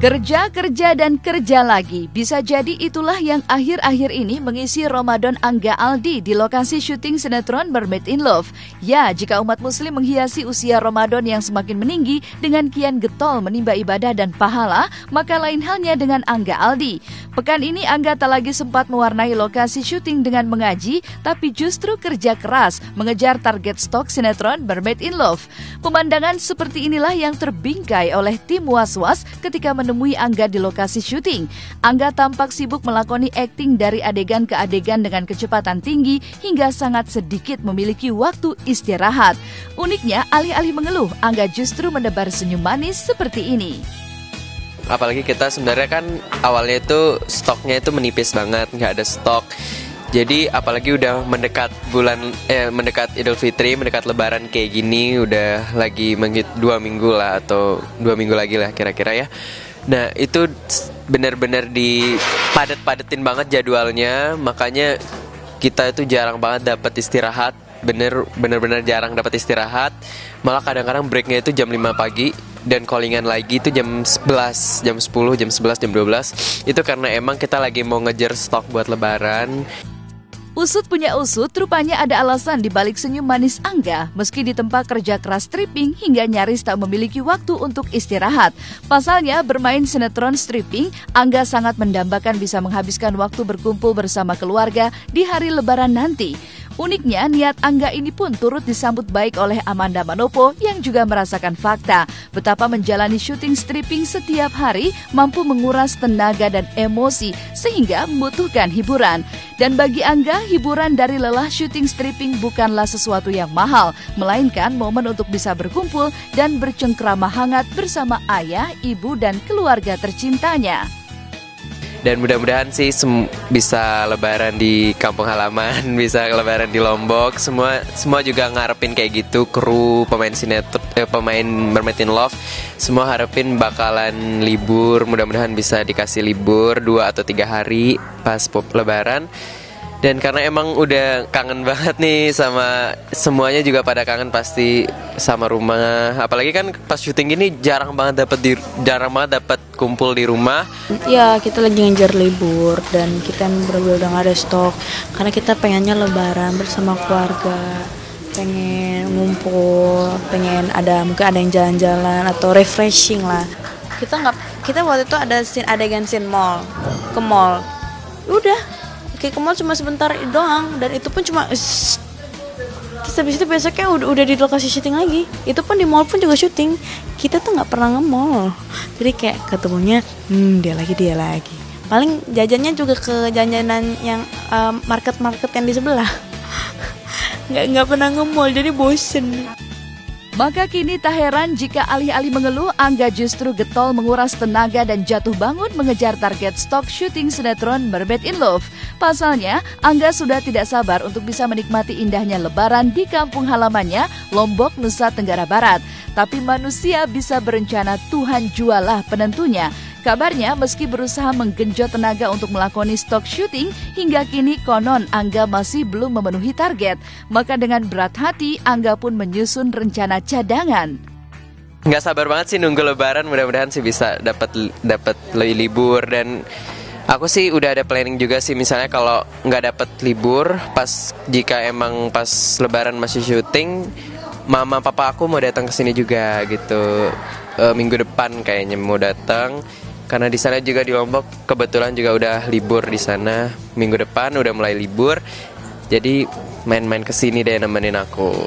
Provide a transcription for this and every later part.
Kerja, kerja, dan kerja lagi. Bisa jadi itulah yang akhir-akhir ini mengisi Ramadan Angga Aldi di lokasi syuting sinetron Mermaid in Love. Ya, jika umat muslim menghiasi usia Ramadan yang semakin meninggi dengan kian getol menimba ibadah dan pahala, maka lain halnya dengan Angga Aldi. Pekan ini Angga tak lagi sempat mewarnai lokasi syuting dengan mengaji, tapi justru kerja keras mengejar target stok sinetron Mermaid in Love. Pemandangan seperti inilah yang terbingkai oleh tim Was-Was ketika menemui Angga di lokasi syuting. Angga tampak sibuk melakoni akting dari adegan ke adegan dengan kecepatan tinggi hingga sangat sedikit memiliki waktu istirahat. Uniknya, alih-alih mengeluh, Angga justru menebar senyum manis seperti ini. Apalagi kita sebenarnya kan awalnya itu stoknya itu menipis banget, nggak ada stok. Jadi apalagi udah mendekat mendekat Idul Fitri, mendekat Lebaran kayak gini, udah lagi 2 minggu lah atau 2 minggu lagi lah kira-kira ya. Nah itu benar-benar dipadet-padetin banget jadwalnya, makanya kita itu jarang banget dapat istirahat, bener-bener jarang dapat istirahat. Malah kadang-kadang breaknya itu jam 5 pagi dan callingan lagi itu jam 11, jam 10, jam 11, jam 12. Itu karena emang kita lagi mau ngejar stok buat Lebaran. Usut punya usut, rupanya ada alasan di balik senyum manis Angga meski ditempa kerja keras stripping hingga nyaris tak memiliki waktu untuk istirahat. Pasalnya, bermain sinetron stripping, Angga sangat mendambakan bisa menghabiskan waktu berkumpul bersama keluarga di hari Lebaran nanti. Uniknya, niat Angga ini pun turut disambut baik oleh Amanda Manopo yang juga merasakan fakta betapa menjalani syuting stripping setiap hari mampu menguras tenaga dan emosi sehingga membutuhkan hiburan. Dan bagi Angga, hiburan dari lelah syuting stripping bukanlah sesuatu yang mahal, melainkan momen untuk bisa berkumpul dan bercengkrama hangat bersama ayah, ibu, dan keluarga tercintanya. Dan mudah-mudahan sih bisa Lebaran di kampung halaman, bisa Lebaran di Lombok. Semua juga ngarepin kayak gitu. Kru pemain pemain Mermaid in Love, semua harapin bakalan libur. Mudah-mudahan bisa dikasih libur 2 atau 3 hari pas Lebaran. Dan karena emang udah kangen banget nih sama semuanya, juga pada kangen pasti sama rumah. Apalagi kan pas syuting gini jarang banget dapat kumpul di rumah. Ya, kita lagi ngejar libur dan kita bener-bener udah gak ada stok karena kita pengennya Lebaran bersama keluarga, pengen ngumpul, pengen mungkin ada yang jalan-jalan atau refreshing lah. Kita waktu itu ada adegan scene ke mall. Udah ke mall cuma sebentar doang, dan itu pun cuma terus habis itu besoknya udah di lokasi syuting lagi. Itu pun di mall pun juga syuting. Kita tuh nggak pernah nge-mall, jadi kayak ketemunya dia lagi. Paling jajannya juga ke jajanan yang market yang di sebelah. nggak pernah nge-mall, jadi bosen. Maka kini tak heran jika alih-alih mengeluh, Angga justru getol menguras tenaga dan jatuh bangun mengejar target stok syuting sinetron Mermaid in Love. Pasalnya, Angga sudah tidak sabar untuk bisa menikmati indahnya Lebaran di kampung halamannya, Lombok, Nusa Tenggara Barat. Tapi manusia bisa berencana, Tuhan jualah penentunya. Kabarnya, meski berusaha menggenjot tenaga untuk melakoni stok syuting, hingga kini konon Angga masih belum memenuhi target. Maka dengan berat hati, Angga pun menyusun rencana cadangan. Nggak sabar banget sih nunggu Lebaran, mudah-mudahan sih bisa dapat libur. Dan aku sih udah ada planning juga sih, misalnya kalau nggak dapat libur, jika emang pas Lebaran masih syuting, mama papa aku mau datang ke sini juga gitu. Minggu depan kayaknya mau datang. Karena di sana juga di Lombok kebetulan juga udah libur di sana. Minggu depan udah mulai libur. Jadi main-main ke sini deh nemenin aku.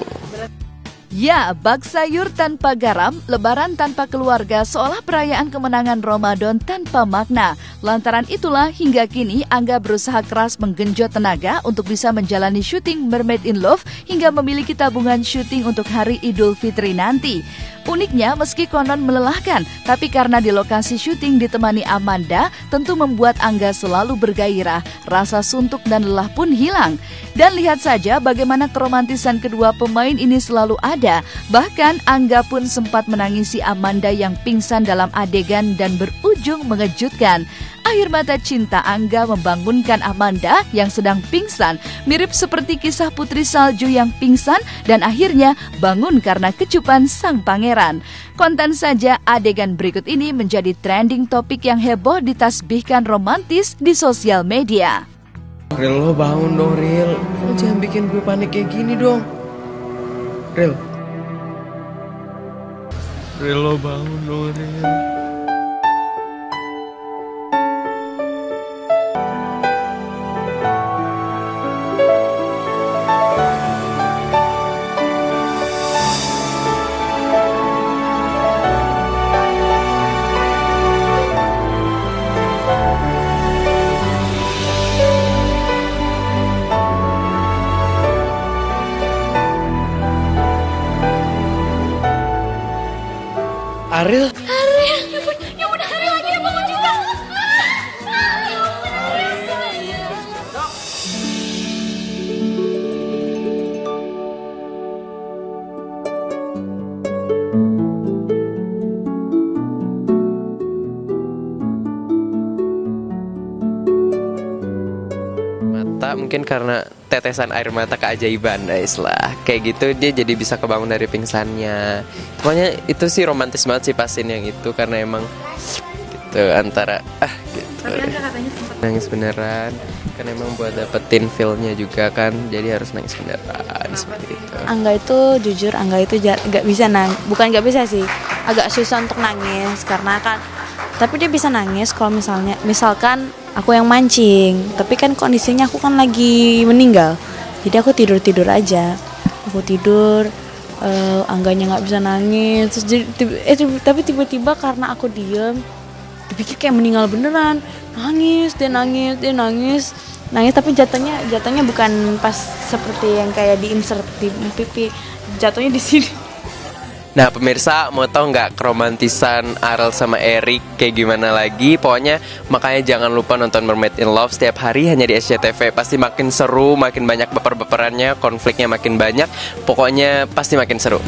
Ya, bak sayur tanpa garam, Lebaran tanpa keluarga, seolah perayaan kemenangan Ramadan tanpa makna. Lantaran itulah hingga kini Angga berusaha keras menggenjot tenaga untuk bisa menjalani syuting Mermaid in Love hingga memiliki tabungan syuting untuk hari Idul Fitri nanti. Uniknya, meski konon melelahkan, tapi karena di lokasi syuting ditemani Amanda, tentu membuat Angga selalu bergairah, rasa suntuk dan lelah pun hilang. Dan lihat saja bagaimana keromantisan kedua pemain ini selalu ada. Bahkan Angga pun sempat menangisi Amanda yang pingsan dalam adegan dan berujung mengejutkan. Air mata cinta Angga membangunkan Amanda yang sedang pingsan, mirip seperti kisah Putri Salju yang pingsan dan akhirnya bangun karena kecupan sang pangeran. Konten saja adegan berikut ini menjadi trending topik yang heboh ditasbihkan romantis di sosial media. Ril, lo bangun dong, Ril. Lo jangan bikin gue panik kayak gini dong. Ril, lo bangun dong, Ril. Ariel, ya udah Ariel lagi ya bangun juga. mata mungkin karena tetesan air mata keajaiban, guys lah. Kayak gitu dia jadi bisa kebangun dari pingsannya. Pokoknya itu sih romantis banget sih pasin yang itu karena emang gitu antara gitu. Tapi Angga katanya sempat Nangis beneran kan emang buat dapetin feel-nya juga kan, jadi harus nangis beneran seperti itu. Angga itu jujur, Angga itu nggak bisa bukan nggak bisa sih, agak susah untuk nangis karena kan, tapi dia bisa nangis kalau misalkan aku yang mancing, tapi kan kondisinya aku kan lagi meninggal, jadi aku tidur aja, aku tidur, Angganya nggak bisa nangis, terus tapi tiba-tiba karena aku diem, dipikir kayak meninggal beneran, nangis tapi jatuhnya bukan pas seperti yang kayak di insert di pipi, jatuhnya di sini. Nah pemirsa, mau tahu nggak keromantisan Ariel sama Eric kayak gimana lagi? Pokoknya makanya jangan lupa nonton Mermaid in Love setiap hari hanya di SCTV. Pasti makin seru, makin banyak baper-baperannya, konfliknya makin banyak. Pokoknya pasti makin seru.